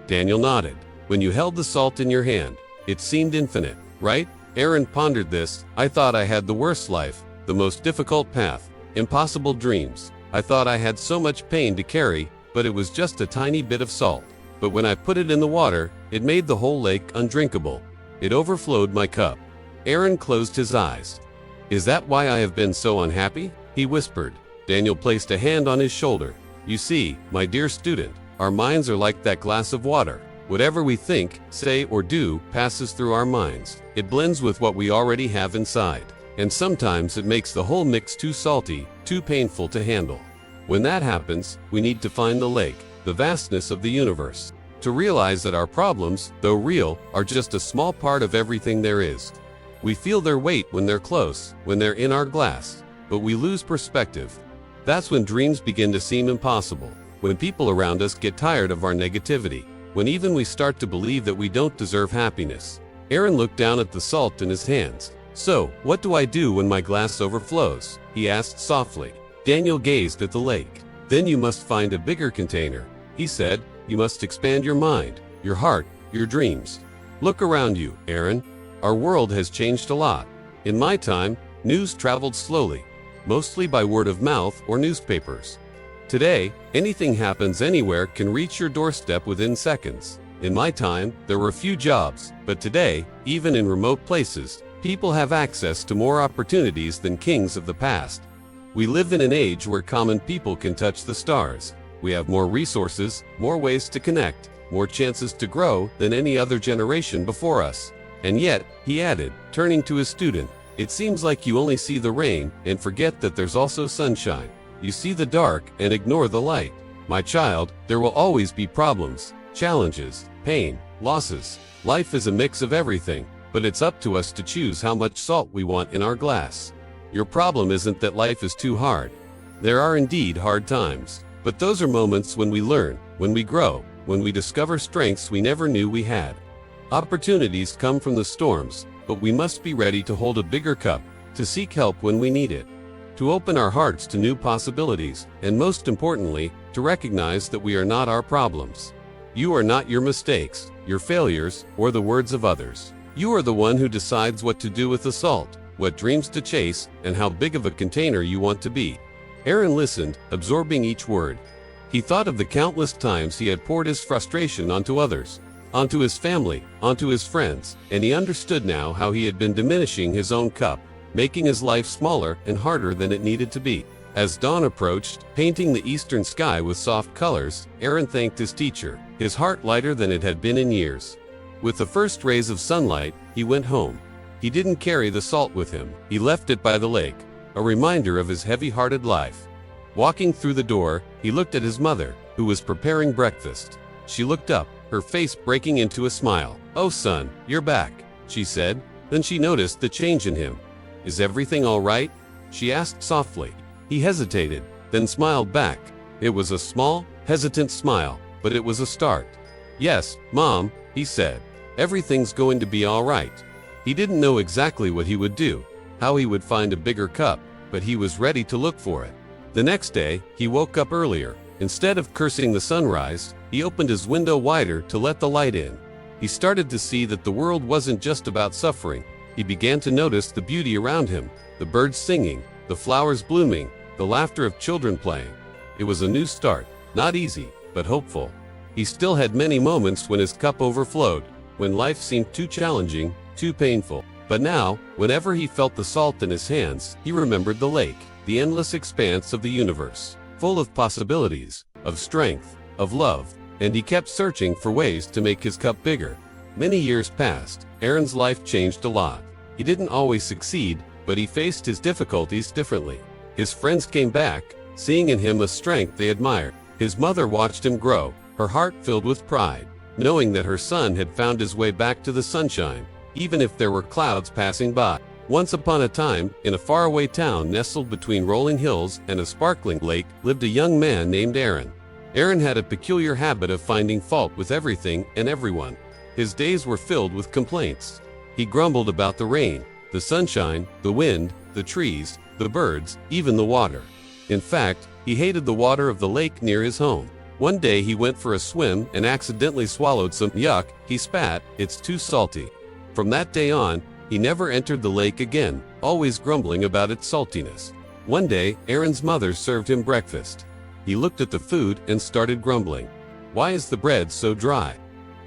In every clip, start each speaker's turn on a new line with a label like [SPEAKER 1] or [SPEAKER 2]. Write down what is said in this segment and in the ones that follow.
[SPEAKER 1] Daniel nodded. When you held the salt in your hand, it seemed infinite, right? Aaron pondered this. I thought I had the worst life, the most difficult path, impossible dreams. I thought I had so much pain to carry, but it was just a tiny bit of salt. But when I put it in the water, it made the whole lake undrinkable. It overflowed my cup. Aaron closed his eyes. Is that why I have been so unhappy? He whispered. Daniel placed a hand on his shoulder. You see, my dear student, our minds are like that glass of water. Whatever we think, say, or do passes through our minds. It blends with what we already have inside. And sometimes it makes the whole mix too salty, too painful to handle. When that happens, we need to find the lake, the vastness of the universe, to realize that our problems, though real, are just a small part of everything there is. We feel their weight when they're close, when they're in our glass, but we lose perspective. That's when dreams begin to seem impossible, when people around us get tired of our negativity, when even we start to believe that we don't deserve happiness. Aaron looked down at the salt in his hands. So, what do I do when my glass overflows? He asked softly. Daniel gazed at the lake. Then you must find a bigger container, he said. You must expand your mind, your heart, your dreams. Look around you, Aaron. Our world has changed a lot. In my time, news traveled slowly, mostly by word of mouth or newspapers. Today, anything happens anywhere can reach your doorstep within seconds. In my time, there were few jobs, but today, even in remote places, people have access to more opportunities than kings of the past. We live in an age where common people can touch the stars. We have more resources, more ways to connect, more chances to grow than any other generation before us. And yet, he added, turning to his student, it seems like you only see the rain and forget that there's also sunshine. You see the dark and ignore the light. My child, there will always be problems, challenges, pain, losses. Life is a mix of everything, but it's up to us to choose how much salt we want in our glass. Your problem isn't that life is too hard. There are indeed hard times, but those are moments when we learn, when we grow, when we discover strengths we never knew we had. Opportunities come from the storms, but we must be ready to hold a bigger cup, to seek help when we need it, to open our hearts to new possibilities, and most importantly, to recognize that we are not our problems. You are not your mistakes, your failures, or the words of others. You are the one who decides what to do with the salt, what dreams to chase, and how big of a container you want to be. Aaron listened, absorbing each word. He thought of the countless times he had poured his frustration onto others, onto his family, onto his friends, and he understood now how he had been diminishing his own cup, making his life smaller and harder than it needed to be. As dawn approached, painting the eastern sky with soft colors, Aaron thanked his teacher, his heart lighter than it had been in years. With the first rays of sunlight, he went home. He didn't carry the salt with him. He left it by the lake, a reminder of his heavy-hearted life. Walking through the door, he looked at his mother, who was preparing breakfast. She looked up, her face breaking into a smile. "Oh son, you're back," she said. Then she noticed the change in him. "Is everything all right?" she asked softly. He hesitated, then smiled back. It was a small, hesitant smile, but it was a start. "Yes, Mom," he said. "Everything's going to be all right." He didn't know exactly what he would do, how he would find a bigger cup, but he was ready to look for it. The next day, he woke up earlier. Instead of cursing the sunrise, he opened his window wider to let the light in. He started to see that the world wasn't just about suffering. He began to notice the beauty around him, the birds singing, the flowers blooming, the laughter of children playing. It was a new start, not easy, but hopeful. He still had many moments when his cup overflowed, when life seemed too challenging, too painful. But now, whenever he felt the salt in his hands, he remembered the lake, the endless expanse of the universe, full of possibilities, of strength, of love, and he kept searching for ways to make his cup bigger. Many years passed. Aaron's life changed a lot. He didn't always succeed, but he faced his difficulties differently. His friends came back, seeing in him a strength they admired. His mother watched him grow, her heart filled with pride, knowing that her son had found his way back to the sunshine, even if there were clouds passing by. Once upon a time, in a faraway town nestled between rolling hills and a sparkling lake, lived a young man named Aaron. Aaron had a peculiar habit of finding fault with everything and everyone. His days were filled with complaints. He grumbled about the rain, the sunshine, the wind, the trees, the birds, even the water. In fact, he hated the water of the lake near his home. One day he went for a swim and accidentally swallowed some yuck. He spat, "It's too salty." From that day on, he never entered the lake again, always grumbling about its saltiness. One day, Aaron's mother served him breakfast. He looked at the food and started grumbling. "Why is the bread so dry?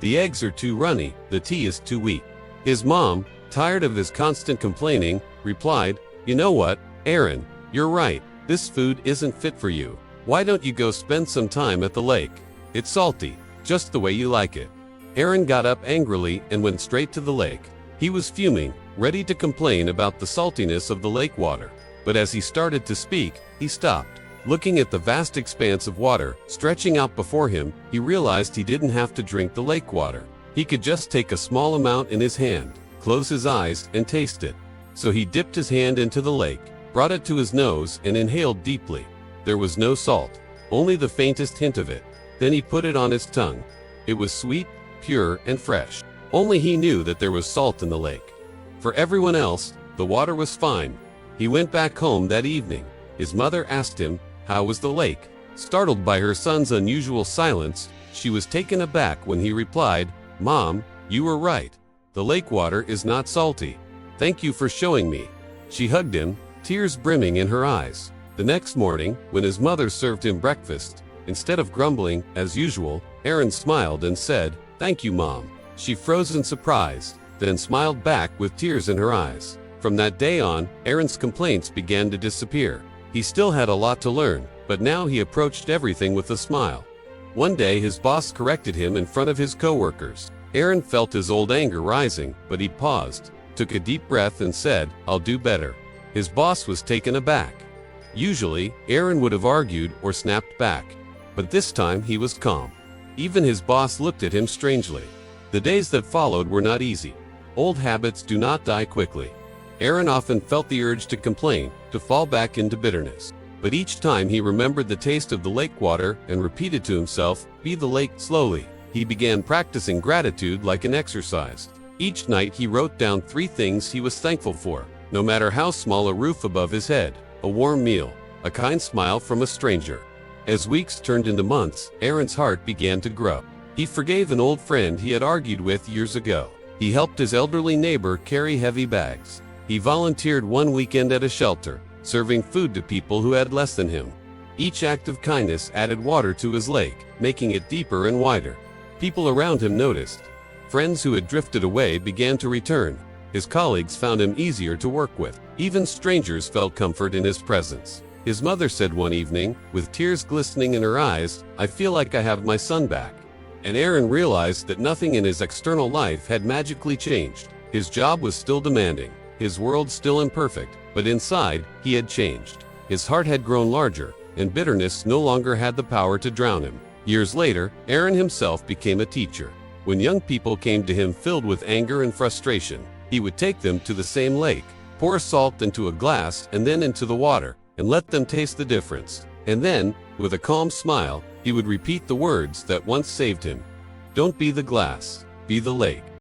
[SPEAKER 1] The eggs are too runny, the tea is too weak." His mom, tired of his constant complaining, replied, "You know what, Aaron, you're right. This food isn't fit for you. Why don't you go spend some time at the lake? It's salty, just the way you like it." Aaron got up angrily and went straight to the lake. He was fuming, ready to complain about the saltiness of the lake water. But as he started to speak, he stopped. Looking at the vast expanse of water stretching out before him, he realized he didn't have to drink the lake water. He could just take a small amount in his hand, close his eyes, and taste it. So he dipped his hand into the lake, brought it to his nose, and inhaled deeply. There was no salt, only the faintest hint of it. Then he put it on his tongue. It was sweet, pure, and fresh. Only he knew that there was salt in the lake. For everyone else, the water was fine. He went back home that evening. His mother asked him, "How was the lake?" Startled by her son's unusual silence, she was taken aback when he replied, "Mom, you were right. The lake water is not salty. Thank you for showing me." She hugged him, tears brimming in her eyes. The next morning, when his mother served him breakfast, instead of grumbling, as usual, Aaron smiled and said, "Thank you, Mom." She froze in surprise, then smiled back with tears in her eyes. From that day on, Aaron's complaints began to disappear. He still had a lot to learn, but now he approached everything with a smile. One day his boss corrected him in front of his coworkers. Aaron felt his old anger rising, but he paused, took a deep breath and said, "I'll do better." His boss was taken aback. Usually, Aaron would have argued or snapped back, but this time he was calm. Even his boss looked at him strangely. The days that followed were not easy. Old habits do not die quickly. Aaron often felt the urge to complain, to fall back into bitterness. But each time he remembered the taste of the lake water and repeated to himself, "Be the lake." Slowly, he began practicing gratitude like an exercise. Each night he wrote down 3 things he was thankful for, no matter how small: a roof above his head, a warm meal, a kind smile from a stranger. As weeks turned into months, Aaron's heart began to grow. He forgave an old friend he had argued with years ago. He helped his elderly neighbor carry heavy bags. He volunteered one weekend at a shelter, serving food to people who had less than him. Each act of kindness added water to his lake, making it deeper and wider. People around him noticed. Friends who had drifted away began to return. His colleagues found him easier to work with. Even strangers felt comfort in his presence. His mother said one evening, with tears glistening in her eyes, "I feel like I have my son back." And Aaron realized that nothing in his external life had magically changed. His job was still demanding, his world still imperfect, but inside, he had changed. His heart had grown larger, and bitterness no longer had the power to drown him. Years later, Aaron himself became a teacher. When young people came to him filled with anger and frustration, he would take them to the same lake, pour salt into a glass and then into the water, and let them taste the difference. And then, with a calm smile, he would repeat the words that once saved him. "Don't be the glass, be the lake."